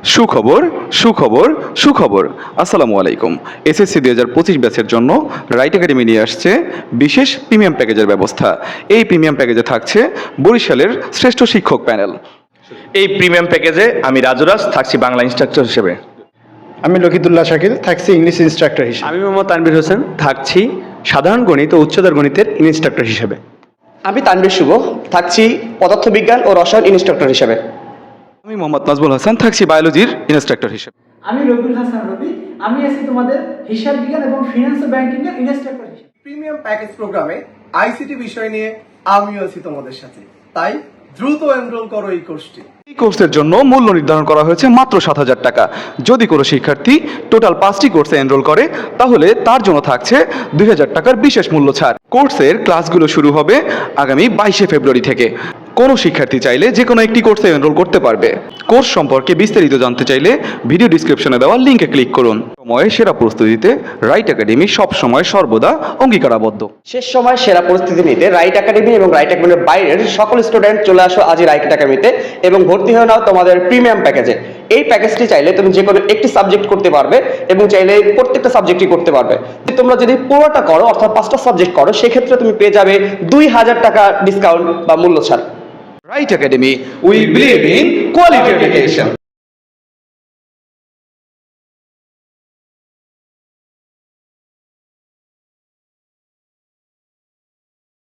সুখবর সুখবর সুখবর। আসসালামু আলাইকুম। এসএসসি 2025 ব্যাচের জন্য রাইট একাডেমি নিয়ে আসছে বিশেষ প্রিমিয়াম প্যাকেজের ব্যবস্থা। এই প্রিমিয়াম প্যাকেজে থাকছে বরিশালের শ্রেষ্ঠ শিক্ষক প্যানেল। এই প্রিমিয়াম প্যাকেজে আমি রাজুরাজ থাকছি বাংলা ইনস্ট্রাক্টর হিসেবে। আমি লকিতুল্লাহ শাকিল থাকছি ইংলিশ ইনস্ট্রাক্টর হিসেবে। আমি মোহাম্মদ তানভীর হোসেন থাকছি সাধারণ গণিত ও উচ্চতর গণিতের ইনস্ট্রাক্টর হিসেবে। আমি তানভীর শুভ থাকছি পদার্থবিজ্ঞান ও রসায়ন ইনস্ট্রাক্টর হিসেবে। আমি মোহাম্মদ নাজমুল হাসান থাকছি বায়োলজির ইনস্ট্রাক্টর হিসেবে। আমি রবিউল হাসান রবি, আমি আছি তোমাদের হিসাব বিজ্ঞান এবং ফিনান্স ও ব্যাংকিং এর ইনস্ট্রাক্টর হিসেবে। প্রিমিয়াম প্যাকেজ প্রোগ্রামে আইসিটি বিষয় নিয়ে আমিও আছি তোমাদের সাথে, তাই দ্রুত এনরোল করো এই কোর্সটি। এই কোর্সের জন্য মূল্য নির্ধারণ করা হয়েছে মাত্র 7,000 টাকা। যদি কোনো শিক্ষার্থী টোটাল 5টি কোর্সে এনরোল করে তাহলে তার জন্য থাকছে 2,000 টাকার বিশেষ মূল্য ছাড়। কোর্সের ক্লাসগুলো শুরু হবে আগামী 22শে ফেব্রুয়ারি থেকে। কোনো শিক্ষার্থী চাইলে যে কোনো একটি কোর্সে এনরোল করতে পারবে। কোর্স সম্পর্কে বিস্তারিত জানতে চাইলে ভিডিও ডিসক্রিপশনে দেওয়া লিঙ্কে ক্লিক করুন। সময়ে সেরা প্রস্তুতিতে রাইট একাডেমি সব সময় সর্বদা অঙ্গীকারাবদ্ধ। শেষ সময় সেরা পরিস্থিতি নিতে রাইট একাডেমি এবং রাইট একাডেমির বাইরের সকল স্টুডেন্ট চলে আসো আজই রাইট একাডেমিতে এবং ভর্তি হয়ে নাও তোমাদের প্রিমিয়াম প্যাকেজে। এই প্যাকেজটি চাইলে তুমি যে কোনো একটি সাবজেক্ট করতে পারবে এবং চাইলে প্রত্যেকটা সাবজেক্টই করতে পারবে। তোমরা যদি পুরোটা করো অর্থাৎ 5টা সাবজেক্ট করো সেক্ষেত্রে তুমি পেয়ে যাবে 2,000 টাকা ডিসকাউন্ট বা মূল্য ছাড়। Right academy, we believe in quality education.